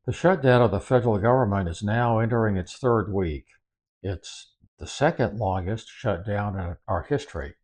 The shutdown of the federal government is now entering its third week. It's the second longest shutdown in our history.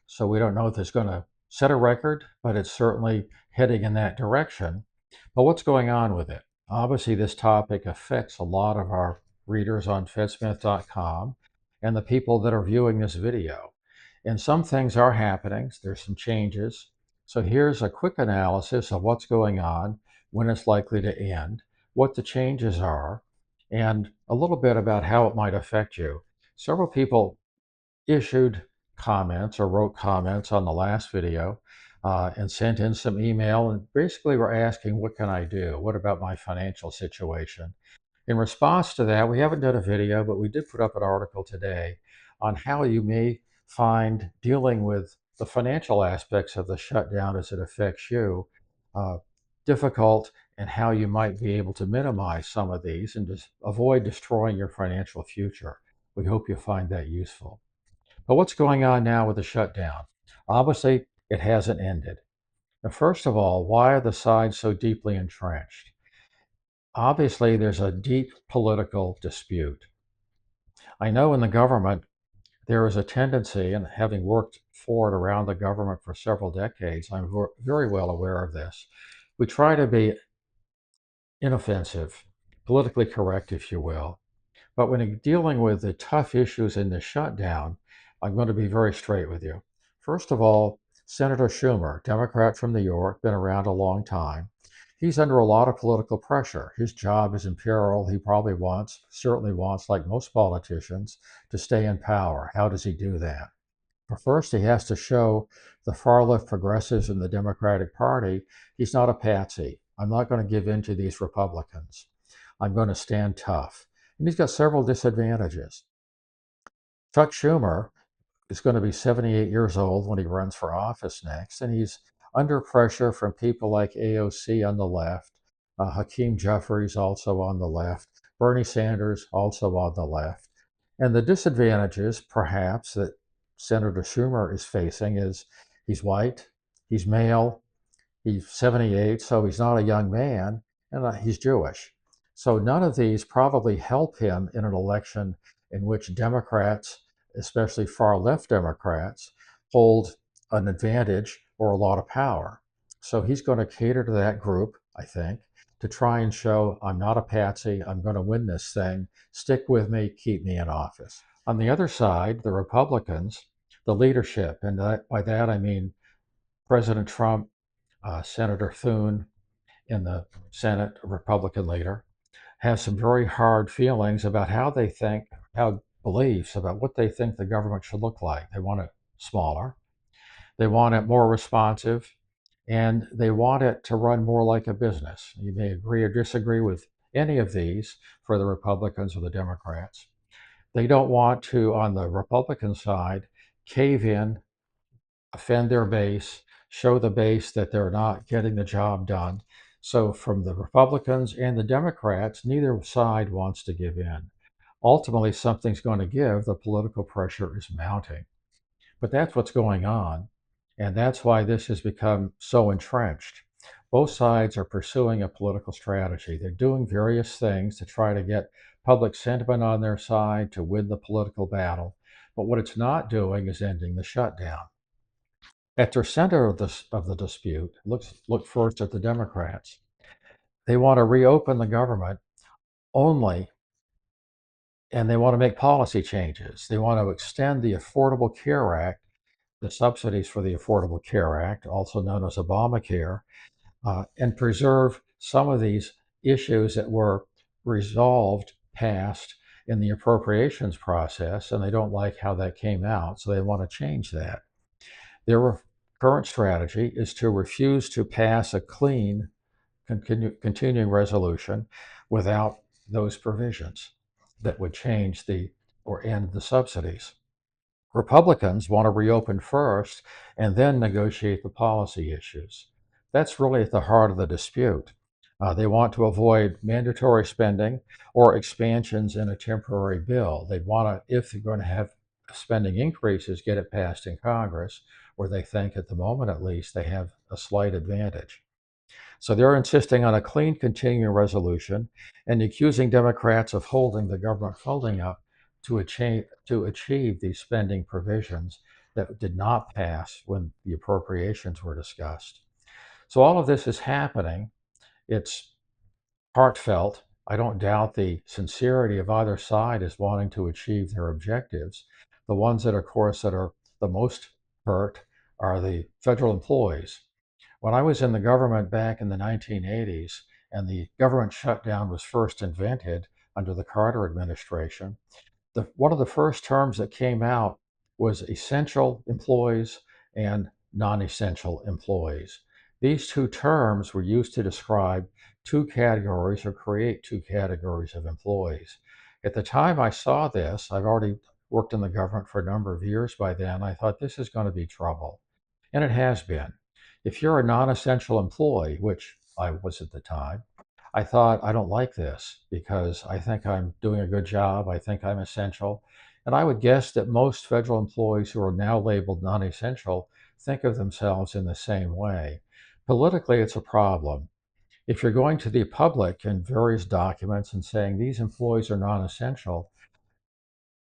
So we don't know if it's going to set a record, but it's certainly heading in that direction. But what's going on with it? Obviously, this topic affects a lot of our readers on fedsmith.com and the people that are viewing this video. And some things are happening, there's some changes. So here's a quick analysis of what's going on, when it's likely to end, what the changes are, and a little bit about how it might affect you. Several people issued comments or wrote comments on the last video and sent in some email and basically were asking, what can I do? What about my financial situation? In response to that, we haven't done a video, but we did put up an article today on how you may find dealing with the financial aspects of the shutdown as it affects you uh, difficult, and how you might be able to minimize some of these and just avoid destroying your financial future. We hope you find that useful. But what's going on now with the shutdown? Obviously, it hasn't ended. Now, first of all, why are the sides so deeply entrenched? Obviously, there's a deep political dispute. I know in the government, there is a tendency, and having worked for it around the government for several decades, I'm very well aware of this. We try to be inoffensive, politically correct, if you will. But when you're dealing with the tough issues in the shutdown, I'm going to be very straight with you. First of all, Senator Schumer, Democrat from New York, been around a long time. He's under a lot of political pressure. His job is in peril. He probably certainly wants, like most politicians, to stay in power. How does he do that? But first, he has to show the far left progressives in the Democratic Party he's not a patsy. I'm not going to give in to these Republicans. I'm going to stand tough. And he's got several disadvantages. Chuck Schumer is going to be 78 years old when he runs for office next, and he's under pressure from people like AOC on the left, Hakeem Jeffries also on the left, Bernie Sanders also on the left. And the disadvantages, perhaps, that Senator Schumer is facing is he's white, he's male, he's 78, so he's not a young man, and he's Jewish. So none of these probably help him in an election in which Democrats, especially far left Democrats, hold an advantage or a lot of power. So he's going to cater to that group, I think, to try and show I'm not a patsy, I'm going to win this thing, stick with me, keep me in office. On the other side, the Republicans, the leadership, and by that I mean President Trump, Senator Thune in the Senate, a Republican leader, has some very hard feelings about how beliefs about what they think the government should look like. They want it smaller, they want it more responsive, and they want it to run more like a business. You may agree or disagree with any of these for the Republicans or the Democrats. They don't want to, on the Republican side, cave in, offend their base, show the base that they're not getting the job done. So, from the Republicans and the Democrats, neither side wants to give in. Ultimately, something's going to give. The political pressure is mounting. But that's what's going on. And that's why this has become so entrenched. Both sides are pursuing a political strategy. They're doing various things to try to get public sentiment on their side to win the political battle. But what it's not doing is ending the shutdown. At the center of the dispute, look first at the Democrats. They want to reopen the government only, and they want to make policy changes. They want to extend the Affordable Care Act, the subsidies for the Affordable Care Act, also known as Obamacare, and preserve some of these issues that were passed in the appropriations process, and they don't like how that came out, so they want to change that. Their current strategy is to refuse to pass a clean continuing resolution without those provisions that would change or end the subsidies. Republicans want to reopen first and then negotiate the policy issues. That's really at the heart of the dispute. They want to avoid mandatory spending or expansions in a temporary bill. They want to, if they're going to have spending increases, get it passed in Congress, where they think, at the moment at least, they have a slight advantage. So they're insisting on a clean continuing resolution and accusing Democrats of holding the government funding up to achieve these spending provisions that did not pass when the appropriations were discussed. So all of this is happening. It's heartfelt. I don't doubt the sincerity of either side is wanting to achieve their objectives. The ones that, of course, that are the most hurt are the federal employees. When I was in the government back in the 1980s and the government shutdown was first invented under the Carter administration, one of the first terms that came out was essential employees and non-essential employees. These two terms were used to describe two categories or create two categories of employees. At the time I saw this, I've already worked in the government for a number of years by then, I thought this is going to be trouble. And it has been. If you're a non-essential employee, which I was at the time, I thought, I don't like this because I think I'm doing a good job. I think I'm essential. And I would guess that most federal employees who are now labeled non essential think of themselves in the same way. Politically, it's a problem. If you're going to the public in various documents and saying these employees are non essential,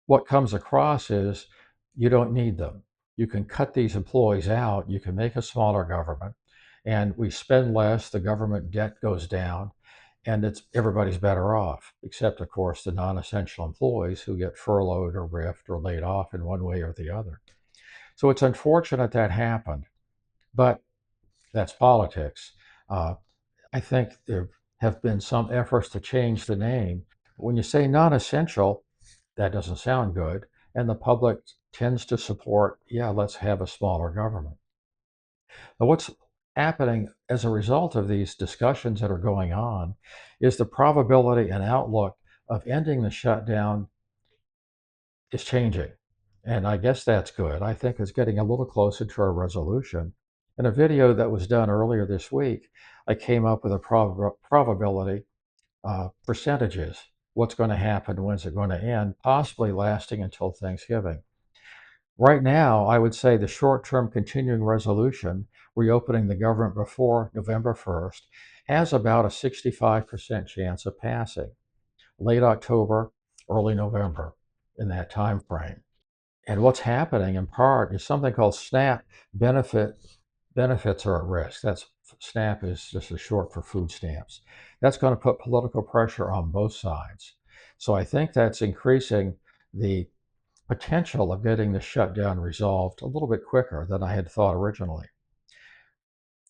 what comes across is you don't need them. You can cut these employees out, you can make a smaller government, and we spend less, the government debt goes down, and everybody's better off, except of course the non-essential employees who get furloughed or riffed or laid off in one way or the other. So it's unfortunate that happened, but that's politics. Uh, I think there have been some efforts to change the name. When you say non-essential, that doesn't sound good, and the public tends to support, yeah, let's have a smaller government. But what's happening as a result of these discussions that are going on is the probability and outlook of ending the shutdown is changing. And I guess that's good. I think it's getting a little closer to a resolution. In a video that was done earlier this week, I came up with a probability percentages. What's going to happen? When's it going to end? Possibly lasting until Thanksgiving. Right now, I would say the short-term continuing resolution, reopening the government before November 1st, has about a 65% chance of passing. Late October, early November, in that time frame. And what's happening in part is something called SNAP benefits are at risk. That's SNAP is just a short for food stamps. That's going to put political pressure on both sides. So I think that's increasing the potential of getting the shutdown resolved a little bit quicker than I had thought originally.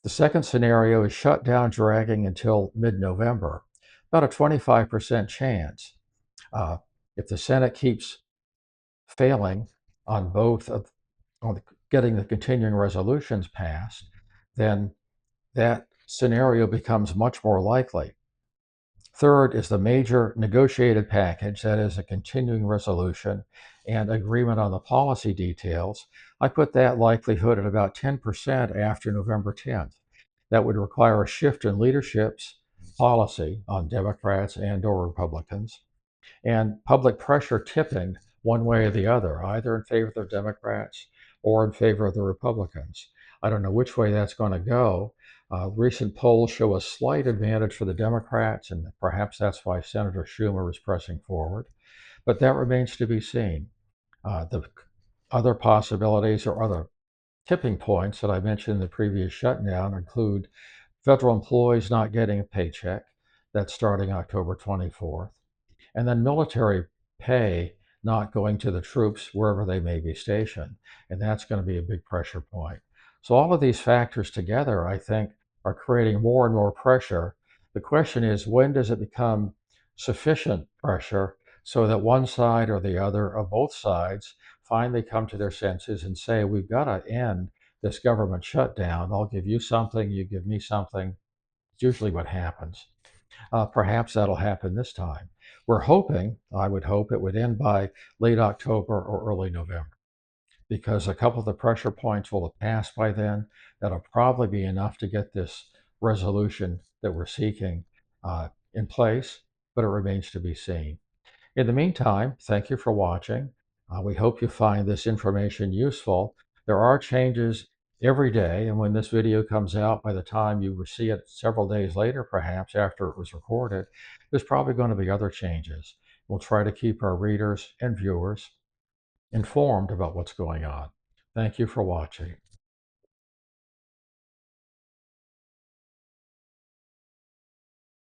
The second scenario is shutdown dragging until mid-November, about a 25% chance. Uh, if the Senate keeps failing on both of on getting the continuing resolutions passed, then that scenario becomes much more likely. Third is the major negotiated package, that is a continuing resolution and agreement on the policy details. I put that likelihood at about 10% after November 10th. That would require a shift in leadership's policy on Democrats and or Republicans and public pressure tipping one way or the other, either in favor of the Democrats or in favor of the Republicans. I don't know which way that's going to go. Recent polls show a slight advantage for the Democrats, and perhaps that's why Senator Schumer is pressing forward. But that remains to be seen. The other possibilities or other tipping points that I mentioned in the previous shutdown include federal employees not getting a paycheck. That's starting October 24th. And then military pay not going to the troops wherever they may be stationed. And that's going to be a big pressure point. So all of these factors together, I think, are creating more and more pressure. The question is, when does it become sufficient pressure so that one side or the other or both sides finally come to their senses and say, we've got to end this government shutdown. I'll give you something, you give me something. It's usually what happens. Perhaps that'll happen this time. We're hoping, I would hope, it would end by late October or early November, because a couple of the pressure points will have passed by then. That'll probably be enough to get this resolution that we're seeking in place, but it remains to be seen. In the meantime, thank you for watching. We hope you find this information useful. There are changes every day. And when this video comes out, by the time you will see it several days later, perhaps after it was recorded, there's probably going to be other changes. We'll try to keep our readers and viewers informed about what's going on. Thank you for watching.